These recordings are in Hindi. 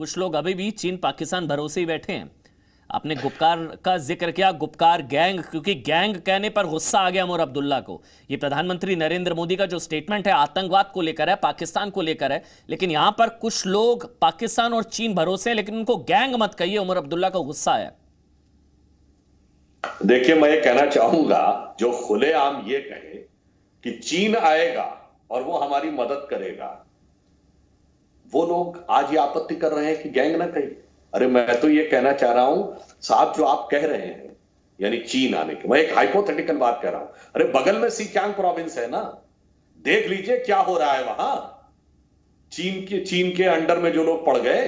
कुछ लोग अभी भी चीन पाकिस्तान भरोसे ही बैठे हैं। आपने गुपकार का जिक्र किया, गुपकार गैंग, क्योंकि गैंग कहने पर गुस्सा आ गया उमर अब्दुल्ला को। ये प्रधानमंत्री नरेंद्र मोदी का जो स्टेटमेंट है आतंकवाद को लेकर है, पाकिस्तान को लेकर है, लेकिन यहां पर कुछ लोग पाकिस्तान और चीन भरोसे हैं, लेकिन उनको गैंग मत कहिए। उमर अब्दुल्ला को गुस्सा है। देखिए, मैं ये कहना चाहूंगा, जो खुलेआम ये कहे कि चीन आएगा और वो हमारी मदद करेगा, वो लोग आज ये आपत्ति कर रहे हैं कि गैंग ना कही। अरे मैं तो ये कहना चाह रहा हूं साहब, जो आप कह रहे हैं यानी चीन आने के, मैं एक हाइपोथेटिकल बात कह रहा हूं। अरे बगल में सिंचियांग प्रोविंस है ना, देख लीजिए क्या हो रहा है वहां। चीन के अंडर में जो लोग पड़ गए,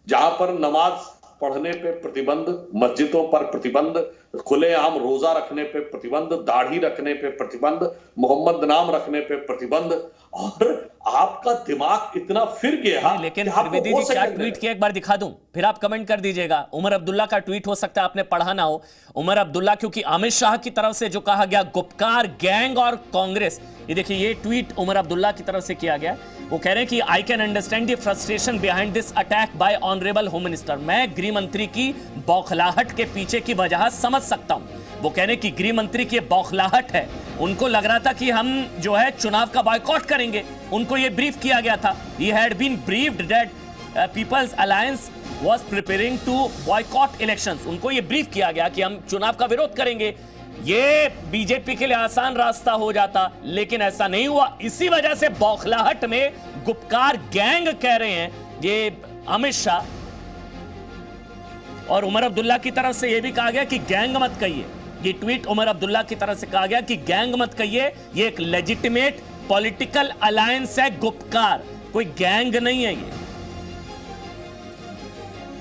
जहां पर नमाज पढ़ने पे प्रतिबंध, मस्जिदों पर प्रतिबंध, खुलेआम रोजा रखने पे प्रतिबंध, दाढ़ी रखने पे प्रतिबंध, मोहम्मद नाम रखने पे प्रतिबंध, और आपका दिमाग इतना फिर गया। लेकिन त्रिवेदी जी क्या ट्वीट किया, एक बार दिखा दूं, फिर आप कमेंट कर दीजिएगा। उमर अब्दुल्ला का ट्वीट हो सकता है आपने पढ़ा ना हो। उमर अब्दुल्ला, क्योंकि अमित शाह की तरफ से जो कहा गया गुपकार गैंग और कांग्रेस, ये देखिए ये ट्वीट उमर अब्दुल्ला की तरफ से किया गया। वो कह रहे हैं कि I can understand the frustration behind this attack by honourable home minister. मैं गृह मंत्री की बौखलाहट के पीछे की वजह समझ सकता हूं। वो कह रहे हैं कि गृह मंत्री की बौखलाहट है, उनको लग रहा था कि हम जो है चुनाव का बॉयकॉट करेंगे। उनको ये ब्रीफ किया गया था, he had been briefed that peoples alliance was preparing to boycott elections. उनको ये ब्रीफ किया गया कि हम चुनाव का विरोध करेंगे। ये बीजेपी के लिए आसान रास्ता हो जाता, लेकिन ऐसा नहीं हुआ। इसी वजह से बौखलाहट में गुपकार गैंग कह रहे हैं ये अमित शाह। और उमर अब्दुल्ला की तरफ से यह भी कहा गया कि गैंग मत कहिए। ये ट्वीट उमर अब्दुल्ला की तरफ से कहा गया कि गैंग मत कहिए, ये एक लेजिटिमेट पॉलिटिकल अलायंस है गुपकार, कोई गैंग नहीं है ये।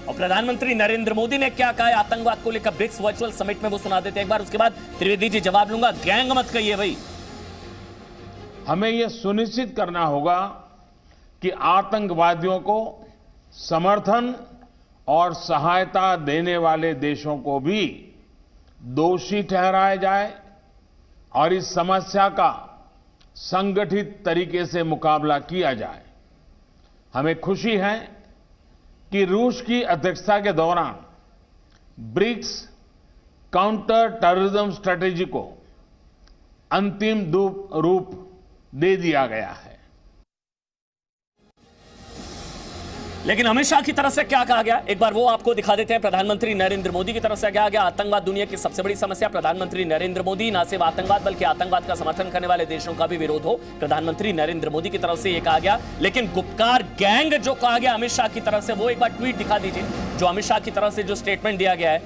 और प्रधानमंत्री नरेंद्र मोदी ने क्या कहा है आतंकवाद को लेकर ब्रिक्स वर्चुअल समिट में, वो सुना देते हैं एक बार, उसके बाद त्रिवेदी जी जवाब लूंगा। गैंग मत कहिए भाई। हमें यह सुनिश्चित करना होगा कि आतंकवादियों को समर्थन और सहायता देने वाले देशों को भी दोषी ठहराया जाए और इस समस्या का संगठित तरीके से मुकाबला किया जाए। हमें खुशी है कि रूस की अध्यक्षता के दौरान ब्रिक्स काउंटर टेररिज्म स्ट्रेटेजी को अंतिम रूप दे दिया गया है। लेकिन अमित शाह की तरफ से क्या कहा गया, एक बार वो आपको दिखा देते हैं। प्रधानमंत्री नरेंद्र मोदी की तरफ से क्या गया, आतंकवाद दुनिया की सबसे बड़ी समस्या। प्रधानमंत्री नरेंद्र मोदी न सिर्फ आतंकवाद बल्कि आतंकवाद का समर्थन करने वाले देशों का भी विरोध हो, प्रधानमंत्री नरेंद्र मोदी की तरफ से यह कहा गया। लेकिन गुपकार गैंग जो कहा गया अमित शाह की तरफ से, वो एक बार ट्वीट दिखा दीजिए जो अमित शाह की तरफ से जो स्टेटमेंट दिया गया है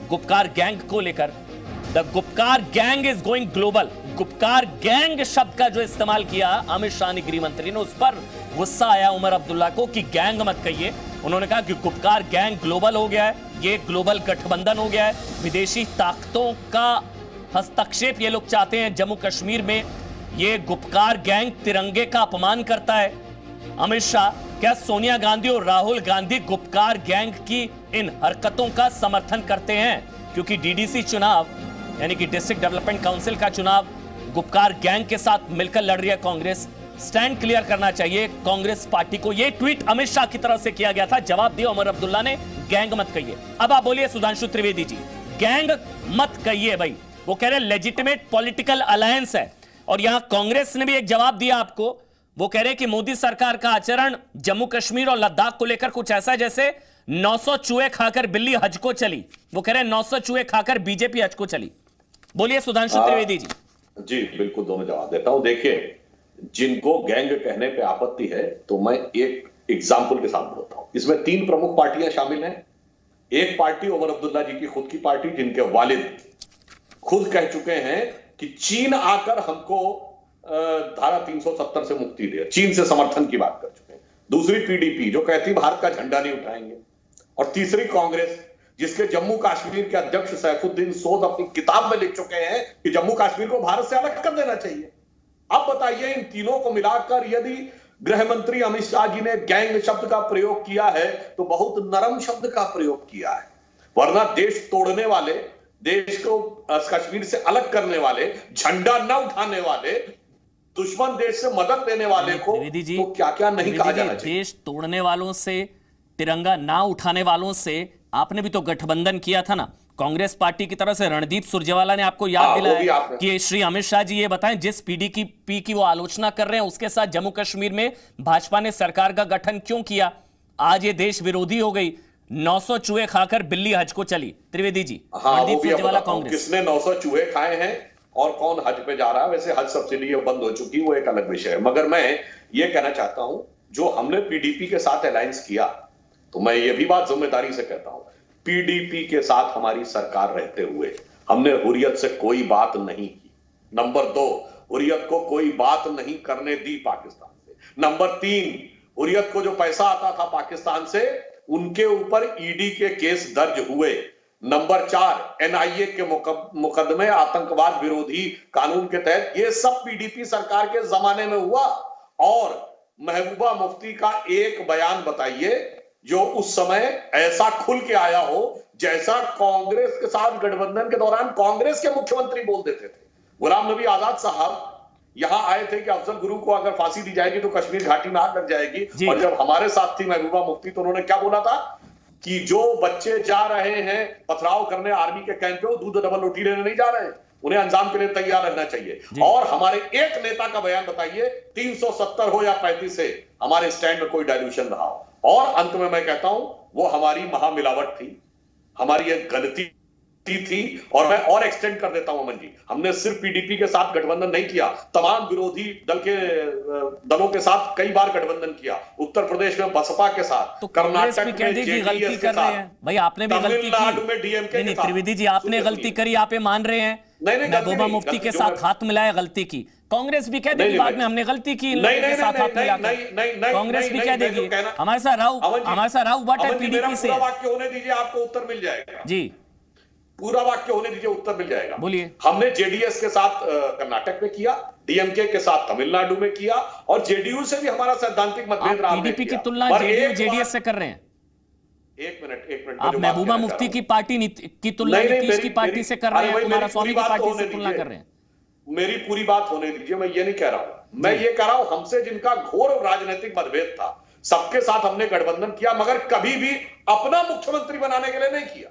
गुपकार गैंग को लेकर। The Gupkar gang is going global. Gupkar gang शब्द का जो इस्तेमाल किया अमित शाह ने, गृह मंत्री ने, उस पर गुस्सा आया उमर अब्दुल्ला को कि गैंग मत कहिए। उन्होंने कहा कि गुपकार गैंग ग्लोबल हो गया है, ये ग्लोबल गठबंधन हो गया है, विदेशी ताकतों का हस्तक्षेप ये लोग चाहते हैं जम्मू कश्मीर में। ये गुपकार गैंग तिरंगे का अपमान करता है। अमित शाह, क्या सोनिया गांधी और राहुल गांधी गुपकार गैंग की इन हरकतों का समर्थन करते हैं? क्योंकि डीडीसी चुनाव यानी कि डिस्ट्रिक्ट डेवलपमेंट काउंसिल का चुनाव गुपकार गैंग के साथ मिलकर लड़ रही है कांग्रेस। स्टैंड क्लियर करना चाहिए कांग्रेस पार्टी को। यह ट्वीट अमित शाह की तरफ से किया गया था, जवाब दिया उमर अब्दुल्ला ने, गैंग मत कहिए। अब आप बोलिए सुधांशु त्रिवेदी जी, गैंग मत कहिए भाई। वो कह रहे हैं लेजिटिमेट पॉलिटिकल अलायंस है। और यहां कांग्रेस ने भी एक जवाब दिया आपको। वो कह रहे हैं कि मोदी सरकार का आचरण जम्मू कश्मीर और लद्दाख को लेकर कुछ ऐसा जैसे 900 चूहे खाकर बिल्ली हज को चली। वो कह रहे हैं 900 चूहे खाकर बीजेपी हज को चली। बोलिए सुधांशु त्रिवेदी जी। जी बिल्कुल, दोनों जवाब देता हूं। देखिए, जिनको गैंग कहने पे आपत्ति है, तो मैं एक एग्जाम्पल के साथ बोलता हूं। इसमें 3 प्रमुख पार्टियां शामिल हैं। एक पार्टी उमर अब्दुल्ला जी की खुद की पार्टी, जिनके वालिद खुद कह चुके हैं कि चीन आकर हमको धारा 370 से मुक्ति दे, चीन से समर्थन की बात कर चुके हैं। दूसरी पीडीपी जो कहती भारत का झंडा नहीं उठाएंगे। और तीसरी कांग्रेस, जिसके जम्मू कश्मीर के अध्यक्ष सैफुद्दीन सोद अपनी किताब में लिख चुके हैं कि जम्मू कश्मीर को भारत से अलग कर देना चाहिए। अब बताइए, इन तीनों को मिलाकर यदि गृह मंत्री अमित शाह जी ने गैंग शब्द का प्रयोग किया है, तो बहुत नरम शब्द का प्रयोग किया है। वरना देश तोड़ने वाले, देश को कश्मीर से अलग करने वाले, झंडा न उठाने वाले, दुश्मन देश से मदद देने वाले को तो क्या क्या नहीं कहा जाना चाहिए। देश तोड़ने वालों से तिरंगा ना उठाने वालों से आपने भी तो गठबंधन किया था ना, कांग्रेस पार्टी की तरफ से रणदीप सुरजेवाला ने आपको याद वो भी दिलाया आपने। कि श्री अमित शाह जी ये बताएं, जिस पीडीपी की वो आलोचना कर रहे हैं उसके साथ जम्मू कश्मीर में भाजपा ने सरकार का गठन क्यों किया? आज ये देश विरोधी हो गई, 900 चूहे खाकर बिल्ली हज को चली। त्रिवेदी जी, हाँ, रणदीप वो भी सुरजेवाला बताता हूं, कांग्रेस। किसने 900 चूहे खाए हैं और कौन हज पे जा रहा है। वैसे हज सब्सिडी अब बंद हो चुकी, वो एक अलग विषय है। मगर मैं ये कहना चाहता हूं, जो हमने पीडीपी के साथ अलायंस किया, तो मैं ये भी बात जिम्मेदारी से कहता हूं, पीडीपी के साथ हमारी सरकार रहते हुए हमने हुर्रियत से कोई बात नहीं की। नंबर 2, हुर्रियत को कोई बात नहीं करने दी पाकिस्तान से। नंबर 3, हुर्रियत को जो पैसा आता था पाकिस्तान से, उनके ऊपर ईडी के केस दर्ज हुए। नंबर 4, एनआईए के मुकदमे आतंकवाद विरोधी कानून के तहत, ये सब पीडीपी सरकार के जमाने में हुआ। और महबूबा मुफ्ती का एक बयान बताइए जो उस समय ऐसा खुल के आया हो, जैसा कांग्रेस के साथ गठबंधन के दौरान कांग्रेस के मुख्यमंत्री बोल देते थे। गुलाम नबी आजाद साहब यहां आए थे कि अफजल गुरु को अगर फांसी दी जाएगी तो कश्मीर घाटी में आग लग जाएगी। और जब हमारे साथ थी महबूबा मुफ्ती, तो उन्होंने क्या बोला था कि जो बच्चे जा रहे हैं पथराव करने आर्मी के कैंप पे, वो दूध डबल रोटी लेने नहीं जा रहे हैं, उन्हें अंजाम के लिए तैयार रहना चाहिए। और हमारे एक नेता का बयान बताइए, 370 हो या 35 से, हमारे स्टैंड में कोई डायल्यूशन रहा हो। और अंत में मैं कहता हूं, वो हमारी महामिलावट थी, हमारी एक गलती थी। और मैं और एक्सटेंड कर देता हूं अमन जी, हमने सिर्फ पीडीपी के साथ गठबंधन नहीं किया, तमाम विरोधी दलों के साथ कई बार गठबंधन किया। उत्तर प्रदेश में बसपा के साथ, तो कर्नाटक भी कह में देगी गलती जेडीएस के कर रहे साथ, हैं। भाई आपने भी गलती तमिलनाडु की। में डीएमके नहीं, के साथ। त्रिवेदी जी, आपने गलती करी, आप ये मान रहे हैं? नहीं, महबूबा मुफ्ती के साथ हाथ मिलाया, गलती की। कांग्रेस भी कह देगी बाद में हमने गलती की, इन लोगों के साथ हाथ मिलाकर। कांग्रेस भी कह देगी हमारे साथ राव बट है पीडीपी से। पूरा वाक्य होने दीजिए, आपको उत्तर मिल जाएगा जी, पूरा वाक्य होने दीजिए, उत्तर मिल जाएगा। बोलिए। हमने जेडीएस के साथ कर्नाटक में किया, डीएमके के साथ तमिलनाडु में किया, और जेडीयू से भी हमारा सैद्धांतिक मतभेद रहा। पीडीपी की तुलना जेडीएस से कर रहे हैं। एक मिनट, आप महबूबा मुफ्ती की पार्टी की तुलना नीतीश की पार्टी से कर रहे हैं, कुमार स्वामी की पार्टी से तुलना कर रहे हैं। मेरी पूरी बात होने दीजिए, मैं ये नहीं कह रहा हूं। मैं ये कह रहा हूं, हमसे जिनका घोर राजनीतिक मतभेद था, सबके साथ हमने गठबंधन किया, मगर कभी भी अपना मुख्यमंत्री बनाने के लिए नहीं किया।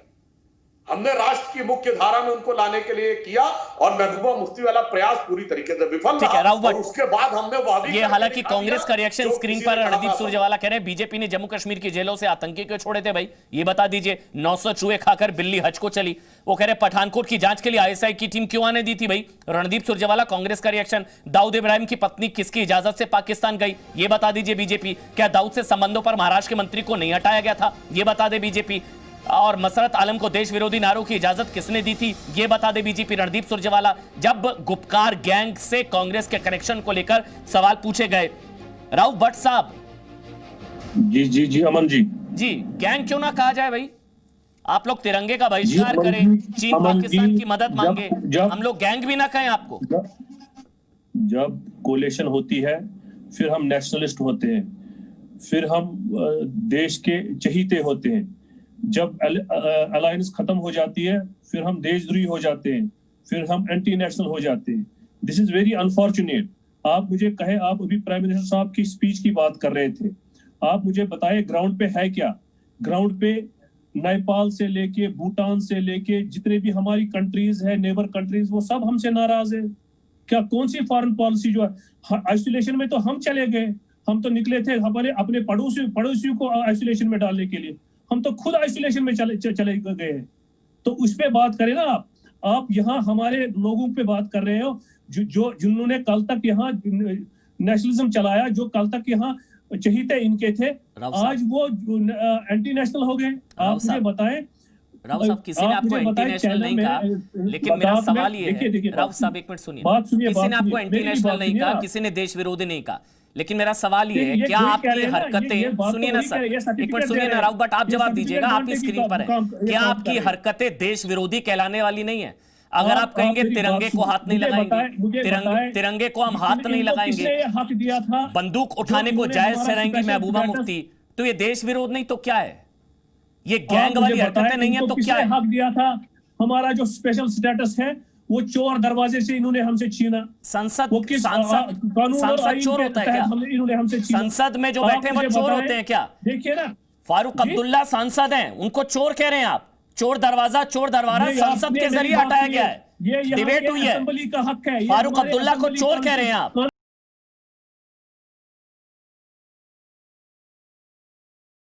हमने राष्ट्र की मुख्य धारा में उनको लाने के लिए किया, और महबूबा मुफ्ती वाला प्रयास पूरी तरीके से विफल रहा। और उसके बाद हमने वह भी, ये हालांकि कांग्रेस का रिएक्शन स्क्रीन पर रणदीप सुरजेवाला कह रहे हैं बीजेपी ने जम्मू कश्मीर की जेलों से आतंकी क्यों छोड़े थे। भाई ये बता दीजिए, 900 चूहे खाकर बिल्ली हज को चली। वो कह रहे पठानकोट की जांच के लिए आईएसआई की टीम क्यों आने दी थी। भाई रणदीप सुरजेवाला कांग्रेस का रिएक्शन। दाऊद इब्राहिम की पत्नी किसकी इजाजत से पाकिस्तान गई, ये बता दीजिए बीजेपी। क्या दाऊद से संबंधों पर महाराष्ट्र के मंत्री को नहीं हटाया गया था, ये बता दे बीजेपी। और मसरत आलम को देश विरोधी नारों की इजाजत किसने दी थी, ये बता दे बीजेपी। रणदीप सुरजेवाला जब गुपकार गैंग से कांग्रेस के कनेक्शन को लेकर सवाल पूछे गए, राव भट्ट साहब जी अमन जी, गैंग क्यों ना कहा जाए भाई। आप लोग तिरंगे का बहिष्कार करें, चीन पाकिस्तान की मदद मांगे, हम लोग गैंग भी ना कहें आपको। जब कोलेशन होती है, फिर हम नेशनलिस्ट होते हैं, फिर हम देश के चहीते होते हैं। जब अलायंस खत्म हो जाती है, फिर हम देशद्रोही हो जाते हैं, फिर हम एंटी नेशनल हो जाते हैं। This is very unfortunate. आप मुझे कहे, आप अभी प्राइम मिनिस्टर साहब की स्पीच की बात कर रहे थे, आप मुझे बताए ग्राउंड पे है क्या। ग्राउंड पे नेपाल से लेके भूटान से लेके जितने भी हमारी कंट्रीज है, नेबर कंट्रीज, वो सब हमसे नाराज है। क्या कौन सी फॉरेन पॉलिसी जो है, आइसोलेशन में तो हम चले गए, हम तो निकले थे हमारे अपने पड़ोसियों को आइसोलेशन में डालने के लिए, हम तो खुद आइसोलेशन में चले गए हैं। तो उस पे बात करें ना आप यहाँ हमारे लोगों पे बात कर रहे हो जिन्होंने कल तक यहाँ नेशनलिज्म चलाया, जो कल तक यहाँ चहीते इनके थे, आज वो एंटी नेशनल हो गए। आप मुझे बताएं, राव साहब, किसी ने आपको एंटी नेशनल नहीं कहा, लेकिन मेरा सवाल ये है, राव साहब एक मिनट सुनिए, किसी ने आपको एंटी नेशनल नहीं कहा, किसी ने देश विरोधी नहीं कहा, लेकिन मेरा सवाल ये है, क्या आपकी हरकतें, सुनिए ना सर, एक मिनट सुनिए ना राव भट्ट, आप जवाब दीजिएगा, आप इस स्क्रीन पर है, क्या आपकी हरकतें देश विरोधी कहलाने वाली नहीं है? अगर आप कहेंगे तिरंगे को हाथ नहीं लगाएंगे, तिरंगे को हम हाथ नहीं लगाएंगे, बंदूक उठाने को जायज ठहराएंगी महबूबा मुफ्ती, तो ये देश विरोध नहीं तो क्या है? ये गैंग वाली हरकतें नहीं है तो क्या है? हक दिया था, हमारा जो स्पेशल स्टेटस है वो चोर दरवाजे से इन्होंने हमसे छीना। सांसद चोर होता है क्या? इन्होंने हमसे छीना। संसद में जो बैठे हैं वो चोर होते हैं क्या? देखिए ना, फारूक अब्दुल्ला सांसद हैं, उनको चोर कह रहे हैं आप। चोर दरवाजा, चोर दरबारा नहीं, संसद आपने के मेरी जरिए बात हटाया की गया है। है, ये यहाँ डिबेट के हुई है। असेंबली का हक है। ये फारूक हमारे अब्दुल्ला को असेंबली चोर कह रहे हैं आप।